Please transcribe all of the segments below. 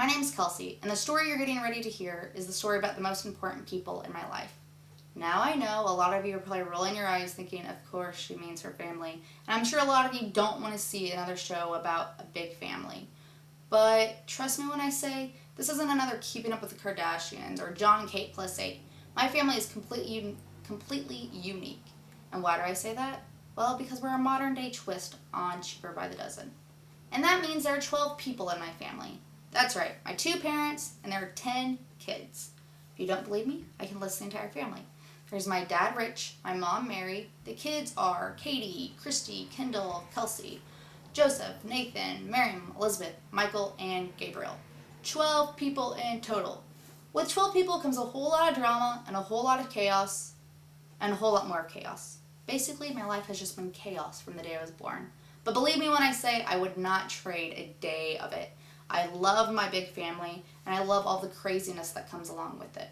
name's Kelsey, and the story you're getting ready to hear is the story about the most important people in my life. Now I know a lot of you are probably rolling your eyes thinking, of course she means her family, and I'm sure a lot of you don't want to see another show about a big family. But trust me when I say, this isn't another Keeping Up with the Kardashians or John and Kate plus 8. My family is completely unique. And why do I say that? Well, because we're a modern day twist on Cheaper by the Dozen. And that means there are 12 people in my family. That's right, my 2 parents, and there are 10 kids. If you don't believe me, I can list the entire family. There's my dad, Rich, my mom, Mary. The kids are Katie, Christy, Kendall, Kelsey, Joseph, Nathan, Miriam, Elizabeth, Michael, and Gabriel. 12 people in total. With 12 people comes a whole lot of drama and a whole lot of chaos and a whole lot more of chaos. Basically, my life has just been chaos from the day I was born. But believe me when I say I would not trade a day of it. I love my big family, and I love all the craziness that comes along with it.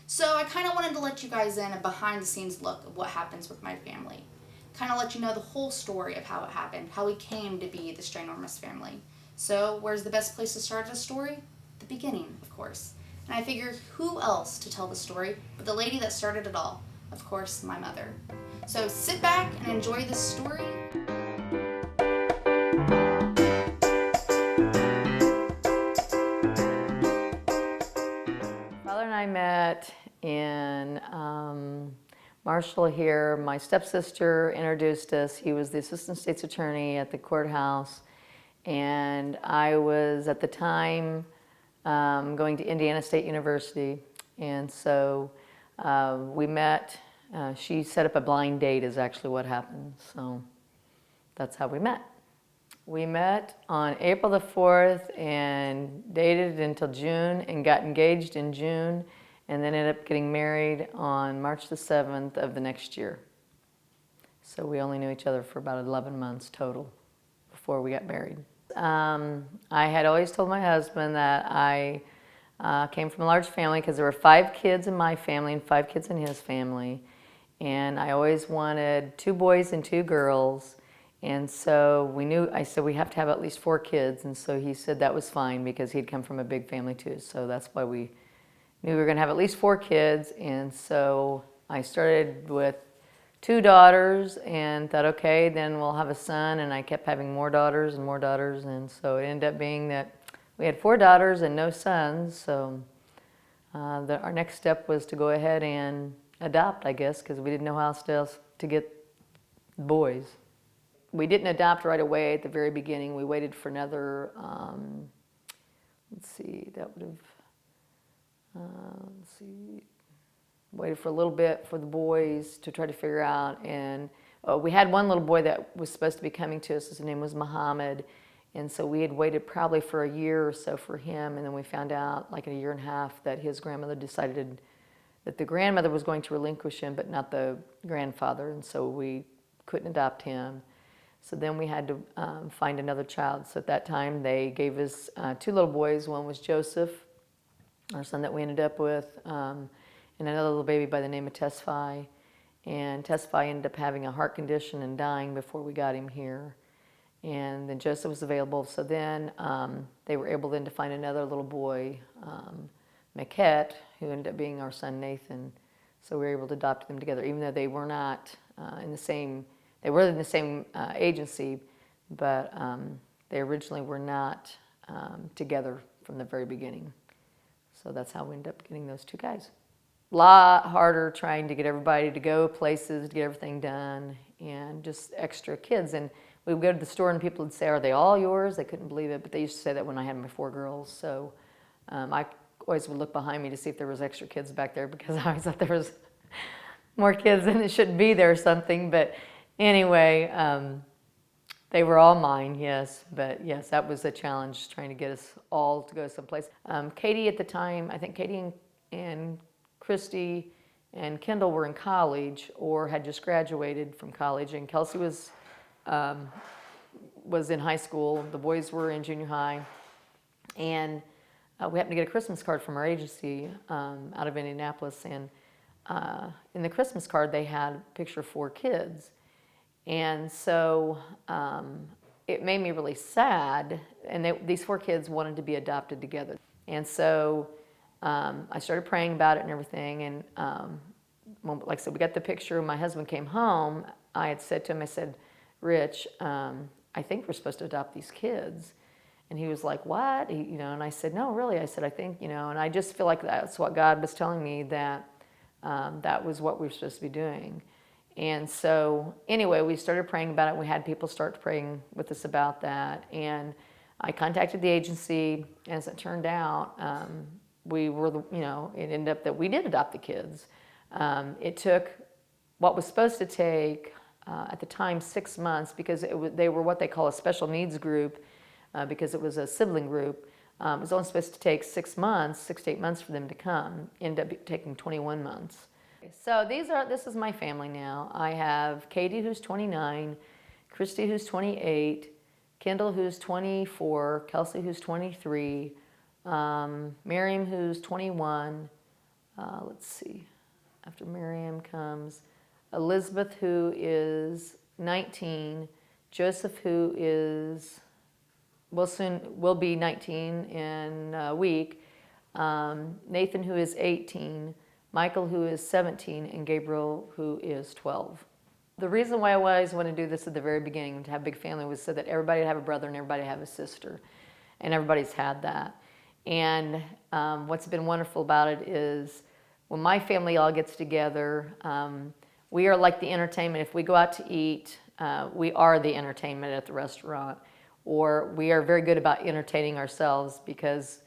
So I kind of wanted to let you guys in a behind-the-scenes look of what happens with my family. Kind of let you know the whole story of how it happened, how we came to be this ginormous family. So where's the best place to start a story? The beginning, of course. And I figured who else to tell the story but the lady that started it all? Of course, my mother. So sit back and enjoy this story. Father and I met in Marshall here. My stepsister introduced us. He was the assistant state's attorney at the courthouse, and I was at the time going to Indiana State University, and so we met. She set up a blind date is actually what happened, so that's how we met. We met on April the 4th and dated until June and got engaged in June and then ended up getting married on March the 7th of the next year. So we only knew each other for about 11 months total before we got married. I had always told my husband that I came from a large family because there were 5 kids in my family and 5 kids in his family. And I always wanted 2 boys and 2 girls. And so I said we have to have at least 4 kids, and so he said that was fine because he'd come from a big family too. So that's why we knew we were going to have at least 4 kids. And so I started with 2 daughters and thought, okay, then we'll have a son. And I kept having more daughters, and so it ended up being that we had 4 daughters and no sons. So our next step was to go ahead and adopt, I guess, because we didn't know how else to get boys. We didn't adopt right away at the very beginning. We waited for another, waited for a little bit for the boys to try to figure out. And we had one little boy that was supposed to be coming to us. His name was Muhammad. And so we had waited probably for a year or so for him. And then we found out, like in a year and a half, that his grandmother decided that the grandmother was going to relinquish him, but not the grandfather. And so we couldn't adopt him. So then we had to find another child. So at that time, they gave us 2 little boys. One was Joseph, our son that we ended up with, and another little baby by the name of Tesfai. And Tesfai ended up having a heart condition and dying before we got him here. And then Joseph was available. So then they were able then to find another little boy, Maquette, who ended up being our son Nathan. So we were able to adopt them together, even though they were not in the same. They were in the same agency, but they originally were not together from the very beginning. So that's how we ended up getting those 2 guys. A lot harder trying to get everybody to go places, to get everything done, and just extra kids. And we would go to the store and people would say, "Are they all yours?" They couldn't believe it, but they used to say that when I had my 4 girls. So I always would look behind me to see if there was extra kids back there because I always thought there was more kids than it shouldn't be there or something. But anyway, they were all mine, yes. But yes, that was a challenge, trying to get us all to go someplace. Katie at the time, I think Katie and Christy and Kendall were in college or had just graduated from college, and Kelsey was in high school. The boys were in junior high. And we happened to get a Christmas card from our agency out of Indianapolis. And in the Christmas card, they had a picture of 4 kids. And so it made me really sad. And these 4 kids wanted to be adopted together. And so I started praying about it and everything. And like I said, we got the picture. When my husband came home, I had said to him, I said, Rich, I think we're supposed to adopt these kids. And he was like, what? And I said, no, really. I said, I think, and I just feel like that's what God was telling me, that that was what we were supposed to be doing. And so anyway, we started praying about it. We had people start praying with us about that. And I contacted the agency. As it turned out, we were, it ended up that we did adopt the kids. It took what was supposed to take, at the time, 6 months, because they were what they call a special needs group, because it was a sibling group. It was only supposed to take 6 months, 6 to 8 months for them to come. Ended up taking 21 months. So this is my family now. I have Katie, who's 29, Christy, who's 28, Kendall, who's 24, Kelsey, who's 23, Miriam, who's 21. Let's see. After Miriam comes Elizabeth, who is 19, Joseph, who is, will be 19 in a week, Nathan, who is 18, Michael, who is 17, and Gabriel, who is 12. The reason why I always wanted to do this at the very beginning, to have a big family, was so that everybody would have a brother and everybody would have a sister. And everybody's had that. And what's been wonderful about it is when my family all gets together, we are like the entertainment. If we go out to eat, we are the entertainment at the restaurant. Or we are very good about entertaining ourselves, because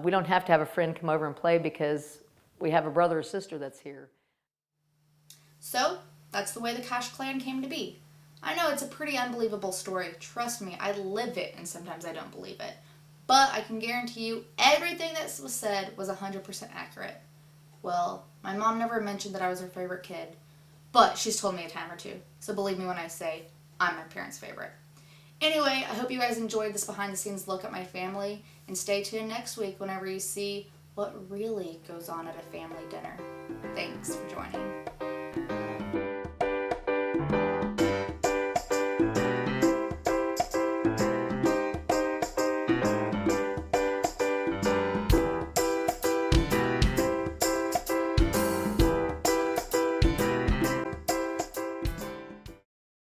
we don't have to have a friend come over and play, because we have a brother or sister that's here. So, that's the way the Kash Klan came to be. I know it's a pretty unbelievable story. Trust me, I live it, and sometimes I don't believe it. But I can guarantee you everything that was said was 100% accurate. Well, my mom never mentioned that I was her favorite kid, but she's told me a time or two. So believe me when I say I'm my parents' favorite. Anyway, I hope you guys enjoyed this behind-the-scenes look at my family, and stay tuned next week whenever you see what really goes on at a family dinner. Thanks for joining.